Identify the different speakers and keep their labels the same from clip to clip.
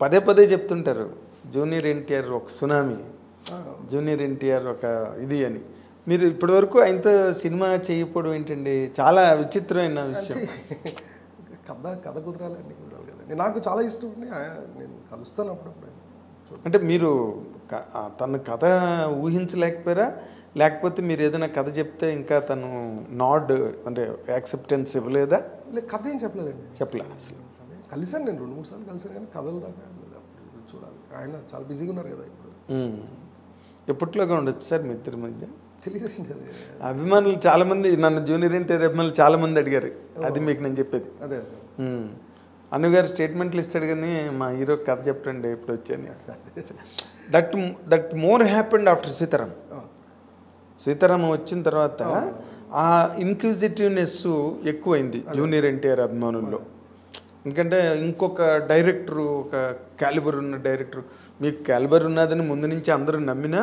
Speaker 1: పదే పదే చెప్తుంటారు జూనియర్ ఎన్టీఆర్ ఒక సునామీ, జూనియర్ ఎన్టీఆర్ ఒక ఇది అని. మీరు ఇప్పటివరకు ఆయనతో సినిమా చేయకపోవడం ఏంటండి? చాలా విచిత్రమైన విషయం.
Speaker 2: కథ కుదరాలి, అన్ని కుదరాలి కదండి. నాకు చాలా ఇష్టం అండి, నేను కలుస్తాను అప్పుడప్పుడు.
Speaker 1: అంటే మీరు తన కథ ఊహించలేకపోయారా, లేకపోతే మీరు ఏదైనా కథ చెప్తే ఇంకా తను నాడ్ అంటే యాక్సెప్టెన్స్ ఇవ్వలేదా?
Speaker 2: లేదు, కథ ఏం చెప్పలేదండి.
Speaker 1: చెప్పలే అసలు.
Speaker 2: కలిసాను నేను 2-3 సార్లు కలిసాను, కానీ కథల దాకా చూడాలి. ఆయన చాలా బిజీగా ఉన్నారు కదా ఇప్పుడు.
Speaker 1: ఎప్పట్లోగా ఉండొచ్చు సార్ మీ ఇద్దరి మధ్య?
Speaker 2: తెలియదండి.
Speaker 1: అభిమానులు చాలామంది, నన్ను జూనియర్ ఎన్టీఆర్ అభిమానులు చాలామంది అడిగారు, అది మీకు నేను చెప్పేది.
Speaker 2: అదే
Speaker 1: అన్నగారు స్టేట్మెంట్లు ఇస్తాడు కానీ మా హీరో కథ చెప్పండి ఎప్పుడు వచ్చాను. That more happened after Sitaram. Sita Ramam వచ్చిన తర్వాత ఆ ఇన్క్విజిటివ్నెస్ ఎక్కువైంది జూనియర్ ఎన్టీఆర్ అభిమానుల్లో. ఎందుకంటే ఇంకొక డైరెక్టరు, ఒక క్యాలిబర్ ఉన్న డైరెక్టర్, మీకు క్యాలిబర్ ఉన్నదని ముందు నుంచి అందరూ నమ్మినా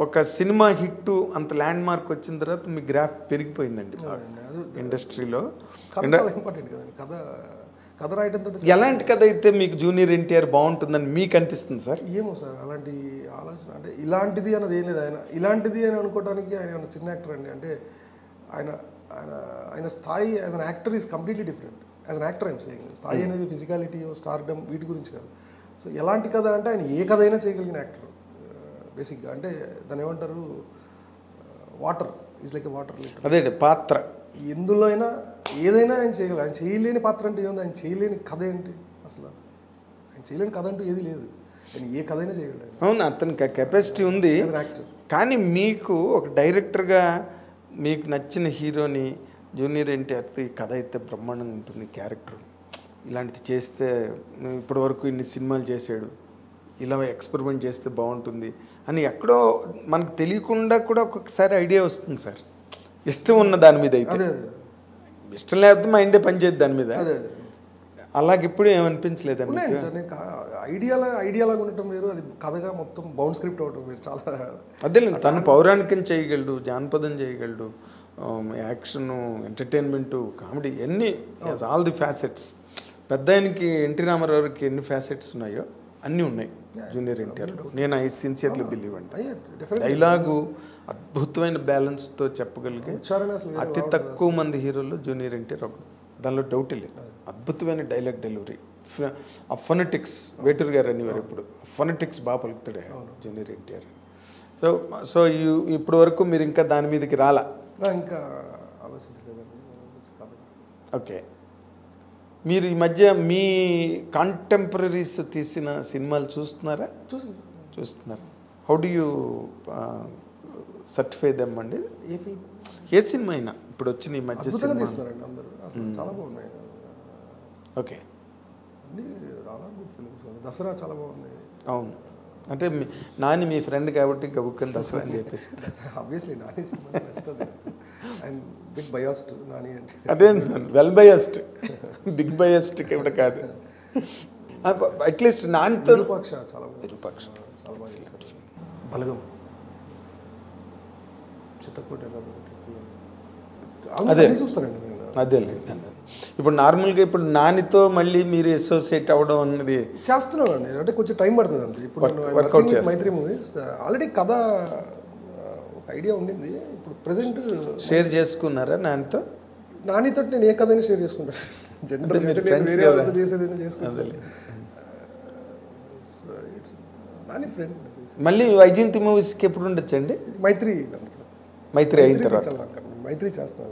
Speaker 1: ఒక సినిమా హిట్ అంత ల్యాండ్ మార్క్ వచ్చిన తర్వాత మీ గ్రాఫ్ పెరిగిపోయిందండి ఇండస్ట్రీలో.
Speaker 2: కథ రాయడంతో
Speaker 1: ఎలాంటి కథ అయితే మీకు జూనియర్ ఎన్టీఆర్ బాగుంటుందని మీకు అనిపిస్తుంది సార్?
Speaker 2: ఏమో సార్, అలాంటి ఆలోచన అంటే ఇలాంటిది అన్నది ఏం లేదు. ఆయన ఇలాంటిది అని అనుకోవడానికి ఆయన చిన్న యాక్టర్ అండి. అంటే ఆయన ఆయన ఆయన స్థాయి as an actor is completely different. As an actor I'm saying, స్థాయి అనేది ఫిజికాలిటీ, స్టార్డమ్, వీటి గురించి కాదు. సో ఎలాంటి కథ అంటే ఆయన ఏ కథ అయినా చేయగలిగిన యాక్టర్ బేసిక్గా. అంటే దాన్ని ఏమంటారు, water is like a water.
Speaker 1: అదే పాత్ర
Speaker 2: ఎందులో అయినా ఏదైనా ఆయన చేయగలరు. ఆయన చేయలేని పాత్ర అంటే ఏముంది, ఆయన చేయలేని కథ ఏంటి అసలు? ఆయన చేయలేని కథ అంటూ ఏది లేదు. ఆయన ఏ కథ అయినా చేయగలరు.
Speaker 1: అవును, అతనికి కెపాసిటీ ఉంది.
Speaker 2: యాక్టర్.
Speaker 1: కానీ మీకు ఒక డైరెక్టర్గా మీకు నచ్చిన హీరోని జూనియర్ ఎన్టీఆర్ కథ అయితే బ్రహ్మాండంగా ఉంటుంది, క్యారెక్టర్ ఇలాంటిది చేస్తే ఇప్పటివరకు ఇన్ని సినిమాలు చేశాడు, ఇలా ఎక్స్పెరిమెంట్ చేస్తే బాగుంటుంది అని ఎక్కడో మనకు తెలియకుండా కూడా ఒక్కొక్కసారి ఐడియా వస్తుంది సార్. ఇష్టం ఉన్న దాని మీద అయితే, ఇష్టం లేకపోతే మైండే పనిచేయదు దాని మీద. అలాగే ఇప్పుడు ఏమనిపించలేదు
Speaker 2: ఐడియాలాగా ఉండటం వేరు, అది కథగా మొత్తం బౌండ్ స్క్రిప్ట్ అవటం వేరు. చాలా
Speaker 1: అదే తను పౌరాణికం చేయగలడు, జానపదం చేయగలడు, యాక్షన్, ఎంటర్టైన్మెంటు, కామెడీ, ఎన్ని ఆల్ ది ఫ్యాసెట్స్. పెద్ద ఆయనకి ఎన్టీ రామారావుకి ఎన్ని ఫ్యాసెట్స్ ఉన్నాయో అన్నీ ఉన్నాయి జూనియర్ ఎన్టీఆర్. నేను ఐ సిన్సియర్లీ బిలీవ్ అండి. డైలాగు అద్భుతమైన బ్యాలెన్స్తో చెప్పగలిగే అతి తక్కువ మంది హీరోల్లో జూనియర్ ఎన్టీఆర్ ఒకడు, దానిలో డౌట్ లేదు. అద్భుతమైన డైలాగ్ డెలివరీ, ఆ ఫొనెటిక్స్, వేటూరు గారు అనేవారు ఇప్పుడు, ఫొనెటిక్స్ బాగా పలుకుతాడు జూనియర్ ఎన్టీఆర్. సో ఇప్పటి వరకు మీరు ఇంకా దాని మీదకి రాలా?
Speaker 2: ఇంకా ఆలోచించలేదండి.
Speaker 1: ఓకే, మీరు ఈ మధ్య మీ కాంటెంపరీస్ తీసిన సినిమాలు చూస్తున్నారా? చూస్తున్నారు. How do you certify them అండి? ఏ సినిమా అయినా ఇప్పుడు వచ్చిన ఈ మధ్య
Speaker 2: తీస్తున్నారండి అందరూ, చాలా బాగున్నాయి.
Speaker 1: ఓకే,
Speaker 2: చాలా గుడ్ ఫిల్మ్స్. దసరా చాలా బాగున్నాయి.
Speaker 1: అవును, అంటే నాని మీ ఫ్రెండ్ కాబట్టి గబుక్కని దసరా అని చెప్పేసి.
Speaker 2: ఆబ్వియస్లీ నాని సినిమా నచ్చుతుంది. ఐఎమ్ బిగ్ బయాస్డ్ నాని అంటే. అదే
Speaker 1: వెల్ బయాస్డ్, బిగ్ బయాస్డ్ ఇక్కడ కాదు. అట్లీస్ట్ నానితో
Speaker 2: విరూపాక్ష చాలా బాగా చేశారు. బలగం, చిత్తకోట అదే చూస్తానండి నేను.
Speaker 1: అదే ఇప్పుడు నార్మల్గా ఇప్పుడు నానితో మళ్ళీ మీరు అసోసియేట్ అవ్వడం అన్నది
Speaker 2: చేస్తున్నాను అండి. అంటే కొంచెం టైం పడుతుంది అంతే. ఇప్పుడు మైత్రి మూవీస్ ఆల్రెడీ కథ ఒక ఐడియా ఉండింది. ఇప్పుడు ప్రెసెంట్
Speaker 1: షేర్ చేసుకున్నారా నానితో?
Speaker 2: నానితో నేను ఏ కథని షేర్ చేసుకుంటాను. జనరల్ చేసేది చేసుకుంటాను. నాని ఫ్రెండ్.
Speaker 1: మళ్ళీ వైజయంతి మూవీస్కి ఎప్పుడు ఉండొచ్చండి?
Speaker 2: మైత్రి
Speaker 1: అయిన తర్వాత
Speaker 2: మైత్రి చేస్తాను.